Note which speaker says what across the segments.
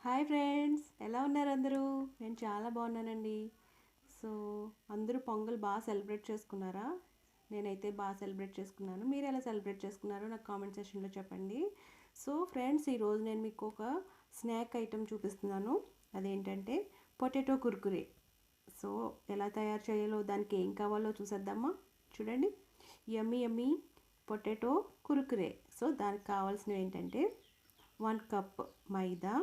Speaker 1: Hi friends, ఎలా ఉన్నారు అందరూ? నేను చాలా బాగున్నానండి. సో అందరూ పొంగల్ బాగా సెలబ్రేట్ చేసుకున్నారా? నేనైతే బాగా సెలబ్రేట్ చేసుకున్నాను. మీరు ఎలా సెలబ్రేట్ చేసుకున్నారో నాకు కామెంట్ సెక్షన్లో చెప్పండి. సో ఫ్రెండ్స్, ఈరోజు నేను మీకు ఒక స్నాక్ ఐటెం చూపిస్తున్నాను. అదేంటంటే పొటాటో కుర్కురే. సో ఎలా తయారు చేయాలో, దానికి ఏం కావాలో చూసేద్దామా? చూడండి, yummy yummy potato Kurkure. So దానికి కావాల్సినవి ఏంటంటే 1 కప్ మైదా,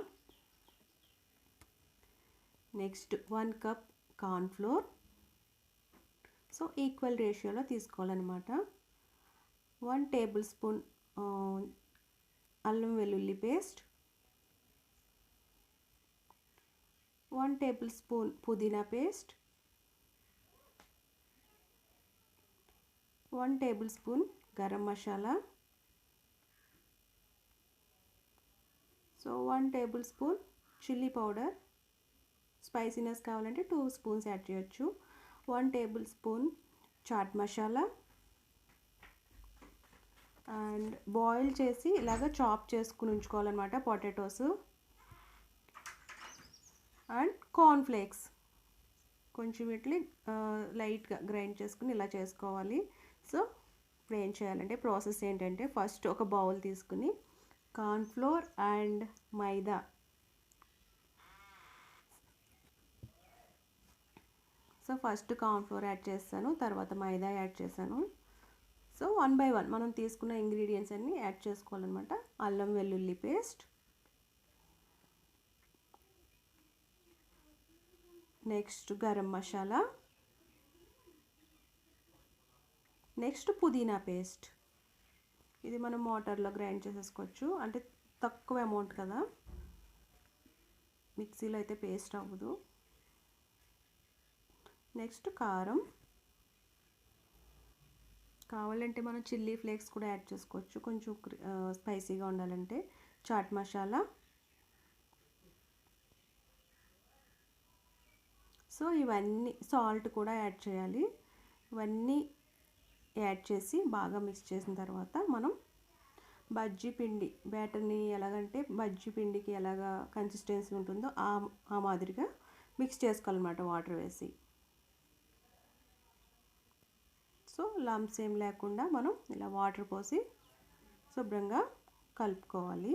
Speaker 1: next 1 cup cornflour. So equal రేషియోలో తీసుకోవాలన్నమాట. 1 టేబుల్ స్పూన్ అల్లం వెల్లుల్లి పేస్ట్, 1 టేబుల్ స్పూన్ పుదీనా paste, 1 tablespoon garam masala, so 1 tablespoon chilli powder. Spiciness కావాలంటే 2 స్పూన్స్ యాడ్ చేయొచ్చు. 1 tablespoon chaat masala and boil చేసి ఇలాగ చాప్ చేసుకుని ఉంచుకోవాలన్నమాట పొటాటోస్. అండ్ కార్న్ ఫ్లేక్స్ కొంచెం ఇట్లా లైట్గా గ్రైండ్ చేసుకుని ఇలా చేసుకోవాలి. సో ఇప్పుడు ఏం చేయాలంటే, ప్రాసెస్ ఏంటంటే, ఫస్ట్ ఒక బౌల్ తీసుకుని cornflour and maida, so first cornflour add చేస్తాను, తర్వాత మైదా యాడ్ చేశాను. సో 1 బై 1 మనం తీసుకున్న ఇంగ్రీడియంట్స్ అన్నీ యాడ్ చేసుకోవాలన్నమాట. అల్లం వెల్లుల్లి paste, next garam masala, next pudina paste. ఇది మనం మోటార్లో గ్రైండ్ చేసేసుకోవచ్చు, అంటే తక్కువ అమౌంట్ కదా, మిక్సీలో అయితే పేస్ట్ అవ్వదు. నెక్స్ట్ కారం, కావాలంటే మనం చిల్లీ ఫ్లేక్స్ కూడా యాడ్ చేసుకోవచ్చు కొంచెం స్పైసీగా ఉండాలంటే. చాట్ మసాలా. సో ఇవన్నీ, సాల్ట్ కూడా యాడ్ చేయాలి. ఇవన్నీ యాడ్ చేసి బాగా మిక్స్ చేసిన తర్వాత మనం బజ్జీ పిండి బ్యాటర్ని ఎలాగంటే, బజ్జీ పిండికి ఎలాగా కన్సిస్టెన్సీ ఉంటుందో ఆ మాదిరిగా మిక్స్ చేసుకోవాలన్నమాట వాటర్ వేసి. సో లంప్స్ ఏం లేకుండా మనం ఇలా వాటర్ పోసి శుభ్రంగా కలుపుకోవాలి.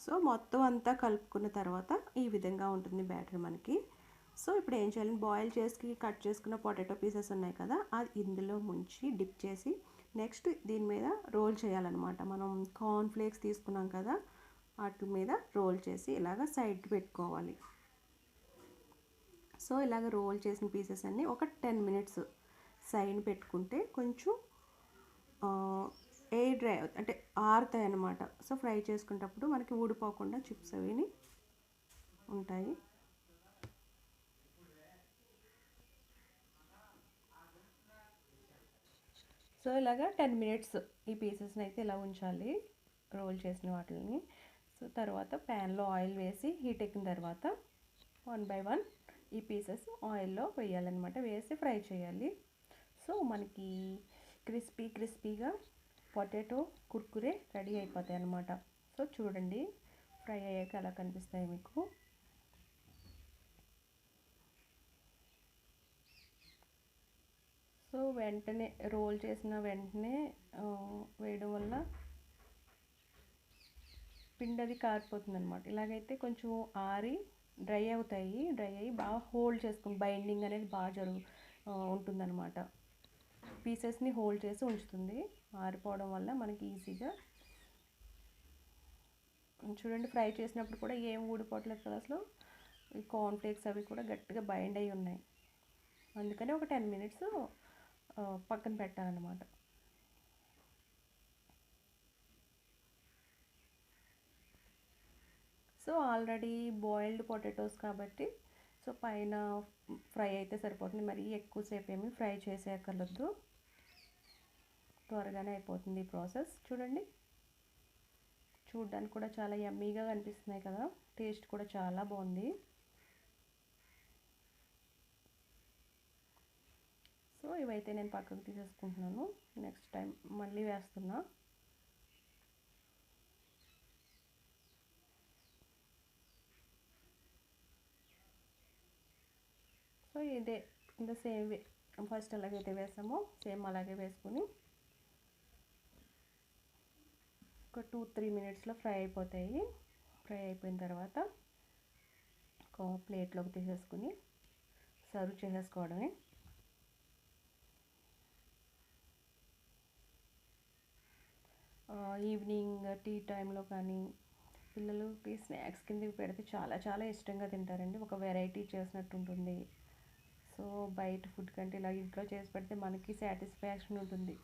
Speaker 1: సో మొత్తం అంతా కలుపుకున్న తర్వాత ఈ విధంగా ఉంటుంది బ్యాటర్ మనకి. సో ఇప్పుడు ఏం చేయాలి, బాయిల్ చేసి కట్ చేసుకున్న పొటాటో పీసెస్ ఉన్నాయి కదా, అది ఇందులో ముంచి డిప్ చేసి నెక్స్ట్ దీని మీద రోల్ చేయాలన్నమాట. మనం కార్న్ ఫ్లేక్స్ తీసుకున్నాం కదా, వాటి మీద రోల్ చేసి ఇలాగ సైడ్కి పెట్టుకోవాలి. సో ఇలాగ రోల్ చేసిన పీసెస్ అన్నీ ఒక 10 మినిట్స్ సైడ్ పెట్టుకుంటే కొంచెం ఎయిర్ డ్రై అంటే ఆరుతాయి అన్నమాట. సో ఫ్రై చేసుకునేటప్పుడు మనకి ఊడిపోకుండా చిప్స్ అవిని ఉంటాయి. సో ఇలాగా 10 మినిట్స్ ఈ పీసెస్ని అయితే ఇలా ఉంచాలి, రోల్ చేసిన వాటిని. సో తర్వాత ప్యాన్లో ఆయిల్ వేసి హీట్ ఎక్కిన తర్వాత 1 బై 1 ఈ పీసెస్ ఆయిల్లో వేయాలన్నమాట, వేసి ఫ్రై చేయాలి. సో మనకి క్రిస్పీగా పొటాటో కుర్కురే రెడీ అయిపోతాయి అన్నమాట. సో చూడండి, ఫ్రై అయ్యాక అలా కనిపిస్తాయి మీకు. సో వెంటనే రోల్ చేసిన వెంటనే వేయడం వల్ల పిండి అది కారిపోతుంది అనమాట. ఇలాగైతే కొంచెం ఆరి డ్రై అవుతాయి, డ్రై అయ్యి బాగా హోల్డ్ చేసుకుని బైండింగ్ అనేది బాగా ఉంటుందన్నమాట. పీసెస్ని హోల్డ్ చేసి ఉంచుతుంది, ఆరిపోవడం వల్ల మనకి ఈజీగా. చూడండి, ఫ్రై చేసినప్పుడు కూడా ఏం ఊడిపోవట్లేదు కదా అసలు. ఈ కార్న్ ఫ్లేక్స్ అవి కూడా గట్టిగా బైండ్ అయి ఉన్నాయి, అందుకని ఒక 10 మినిట్స్ పక్కన పెట్టాలన్నమాట. సో ఆల్రెడీ బాయిల్డ్ పొటాటోస్ కాబట్టి సో పైన ఫ్రై అయితే సరిపోతుంది, మరి ఎక్కువసేపు ఏమి ఫ్రై చేసేయక్కర్లేదు, త్వరగానే అయిపోతుంది ఈ ప్రాసెస్. చూడండి, చూడడానికి కూడా చాలా యమ్మీగా కనిపిస్తున్నాయి కదా, టేస్ట్ కూడా చాలా బాగుంది. సో ఇవైతే నేను పక్కకు తీసేసుకుంటున్నాను. నెక్స్ట్ టైం మళ్ళీ వేస్తున్నా. సో ఇదే ఇంత సేమ్ వే ఫస్ట్ ఎలాగైతే వేసామో సేమ్ అలాగే వేసుకుని ఒక 2-3 మినిట్స్లో ఫ్రై అయిపోతాయి. ఫ్రై అయిపోయిన తర్వాత ఒక ప్లేట్లోకి తీసేసుకుని సర్వ్ చేసేసుకోవడమే. ఈవినింగ్ టీ టైంలో కానీ పిల్లలకి స్నాక్స్ కిందకి పెడితే చాలా చాలా ఇష్టంగా తింటారండి. ఒక వెరైటీ చేసినట్టు ఉంటుంది. సో బయట ఫుడ్ కంటే ఇలా ఇంట్లో చేసి పెడితే మనకి సాటిస్ఫాక్షన్ ఉంటుంది.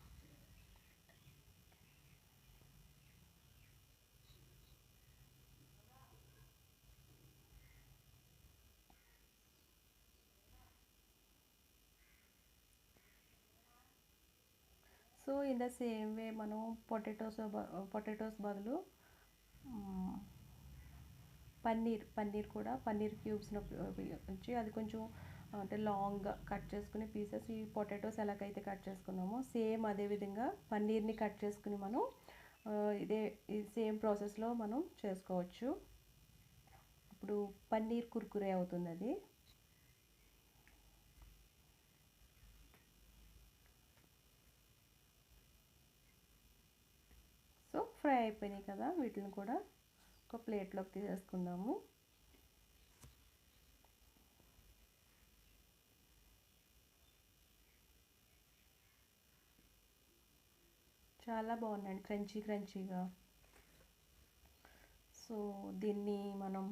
Speaker 1: So in the same way మనం పొటాటోస్ బదులు పన్నీర్ కూడా పన్నీర్ క్యూబ్స్ని ఉపయోగించి అది కొంచెం అంటే లాంగ్గా కట్ చేసుకుని పీసెస్ ఈ పొటాటోస్ ఎలాగైతే కట్ చేసుకున్నామో సేమ్ అదే విధంగా పన్నీర్ని కట్ చేసుకుని మనం ఈ సేమ్ ప్రాసెస్లో మనం చేసుకోవచ్చు. ఇప్పుడు పన్నీర్ కుర్కురే అవుతుంది అది. సో ఫ్రై అయిపోయినాయి కదా, వీటిని కూడా ఒక ప్లేట్లోకి తీసేసుకుందాము. చాలా బాగున్నాయండి, క్రంచీగా. సో దీన్ని మనం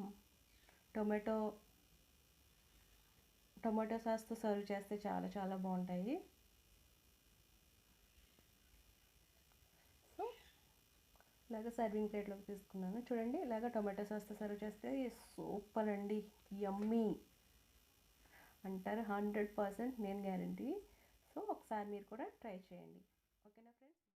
Speaker 1: టొమాటో సాస్తో సర్వ్ చేస్తే చాలా చాలా బాగుంటాయి. సో ఇలాగ సర్వింగ్ ప్లేట్లోకి తీసుకున్నాను. చూడండి, ఇలాగ టొమాటో సాస్తో సర్వ్ చేస్తే సూపర్ అండి, యమ్మీ అంటారు 100%, నేను గ్యారంటీ. సో ఒకసారి మీరు కూడా ట్రై చేయండి. ఓకేనా ఫ్రెండ్స్?